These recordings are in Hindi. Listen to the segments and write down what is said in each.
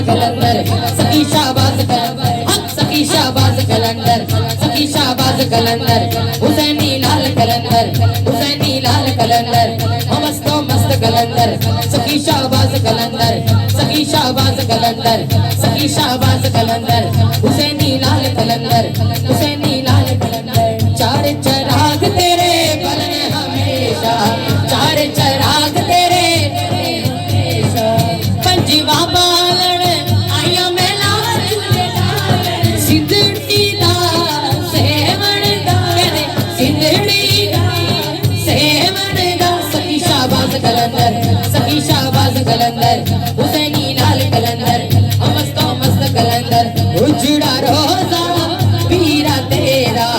कलंदर सखी शाहबाज कलंदर सखी शाहबाज कलंदर सखी शाहबाज कलंदर हुसैनी लाल कलंदर हुसैनी लाल कलंदर मस्तो मस्त कलंदर सखी शाहबाज कलंदर सखी शाहबाज कलंदर सखी शाहबाज कलंदर हुसैनी लाल कलंदर हुसैनी लाल कलंदर चार चिराग तेरे बलन हमेशा चार चिराग तेरे पंजवा बालन आया मेला सिंधड़ी दा सेवन दा सिंधड़ी दा सेवन दा सखी शाहबाज कलंदर सखी शाहबाज कलंदर हुसैनी लाल कलंदर मस्तो मस्त कलंदर उजड़ा रोजा पीरा तेरा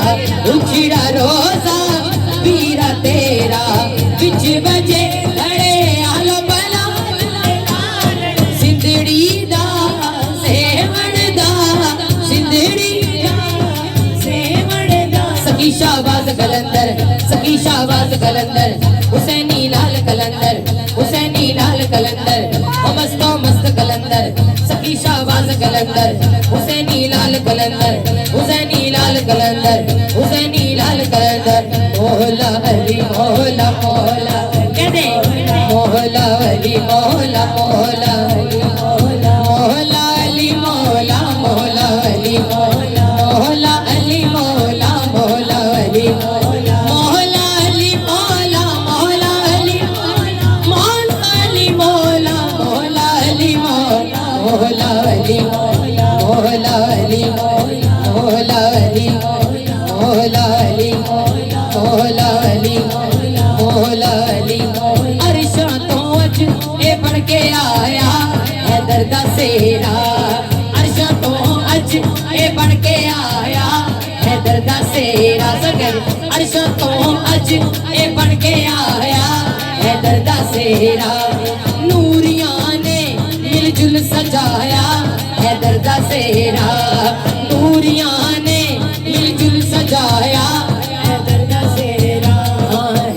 उजड़ा रोजा पीरा तेरा बिच बजे धड़े आलो बला सिंधड़ी दा सेवन दा सिंधड़ी दा सेवन दा सखी शाहबाज कलंदर सखी शाहबाज कलंदर हुसैनी लाल कलंदर हुसैनी लाल कलंदर मस्तो मस्त कलंदर सखी शाहबाज कलंदर हुसैनी लाल कलंदर हुसैनी लाल कलंदर हुसैनी लाल कलंदर मौला अली मौला मौला कहते मौला अली मौला मौला मौला मौला अली मौला मौला अली मौला मौला अली मौला मौला अली मौला मौला अली मौला मौला अली मौला अली मौला मौला अली मौला मौला अली मौला मौला अली मौला अली मौला अली मौला अली मौला अली अरशा तो अज ए बन के आया हैदर दा सेरा अरशा तो अज ए बन के आया हैदर दा सेरा सगर अरशा तो अज ए बन के आया हैदर दा सेरा नूरियां ने मिलजुल सजाया हैदर दा सेरा नूरियां ने मिलजुल सजाया हैदर दा सेरा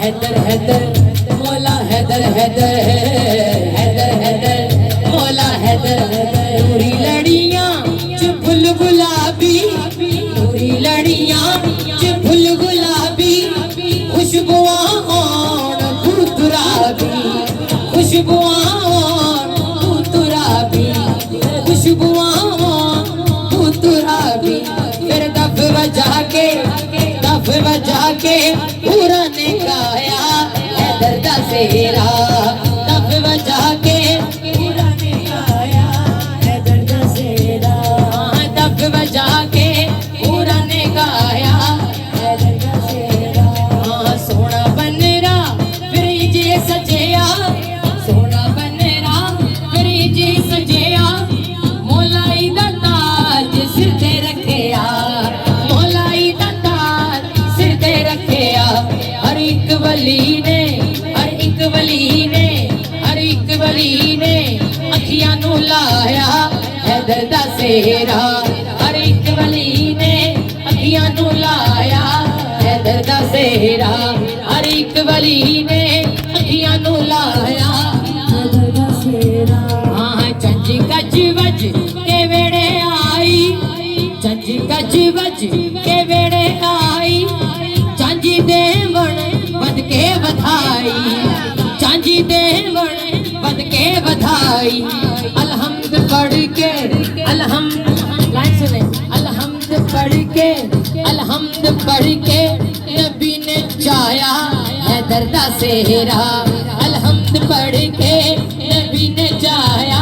हैदर हैदर मौला हैदर हैदर हैदर हैदर मौला हैदर हैदर नूरी लड़ियां च फुल गुलाबी नूरी लड़ियां च फुल गुलाबी खुशबुआं होण गुतराबी खुशबुआं होण गुतराबी खुशबुआं गुतराबी फिर दफ बजा के पूरा ने गाया हैदर दा सेरा दफ बजा के पूरा ने गाया हैदर दा सेरा दफ बजा के पूरा ने गाया हैदर दा सेरा सोना बनरा फिर जे सजया सोना बनरा फिर जे सजया मौलाई दा ताज सिर ते रखया मौलाई दा ताज सिर ते रखया हर एक वली ने हर एक वली ने हर एक वली ने अखियां नू लाया हैदर दा सेरा हर एक वली ने अखियां नू लाया हैदर दा सेरा हर एक वली ने अखियां नू लाया हैदर दा सेरा चंज गज वज के वेड़े आई चंज गज वज के वेड़े आई चांजी देवण बद के बधाई चांजी देवण बद के बधाई अलहम्द पढ़ के अलहम्द लाइन सुने अलहम्द पढ़ के नबी ने चाया हैदर दा सेरा अलहम्द पढ़ के नबी ने चाया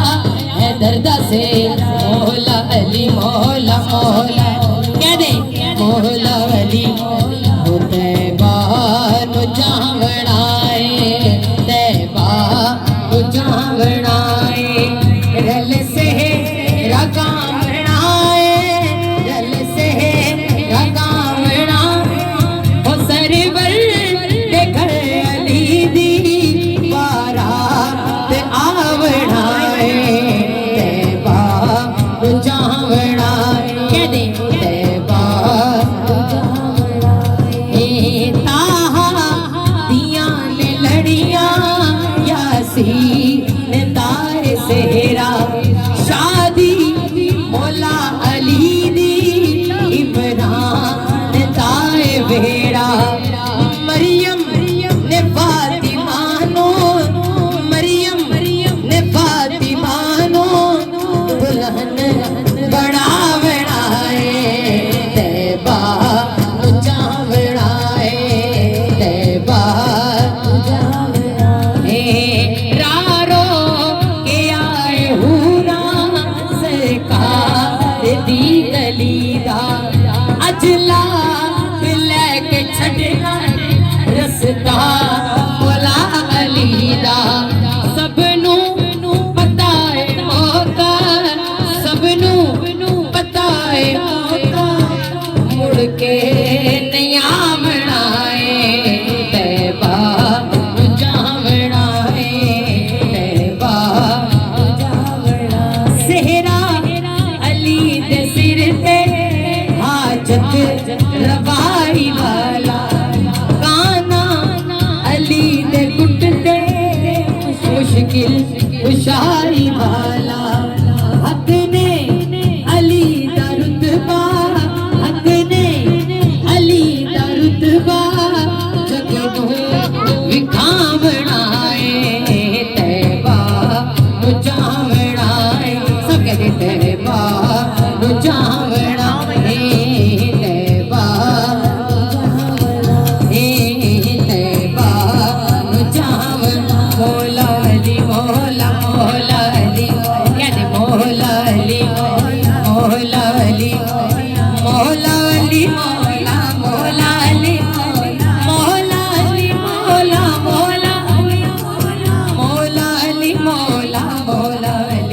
हैदर दा सेरा मौला अली मौला मौला कह दे मौला अली तैबा नु जावणाए तैबा नु जावणाए रल से रगावणाए रल से रगावणा हो सरवर दे घर अली दी बारात आवणाए तैबा नु जावणाए कह दे तैबा लड़ियां यासी ने उशाई वाला हक ने अली दा रुतबा हक ने अली दा रुतबा जग नूं विखावणा है तैबा नूं जावणा है सब कहते तैबा नूं जावणा है तैबा तैबा नूं जावणा मौला अली मौला मौला अली कहते मौला अली मौला अली मौला अली मौला मौला अली मौला अली मौला मौला मौला अली मौला मौला अली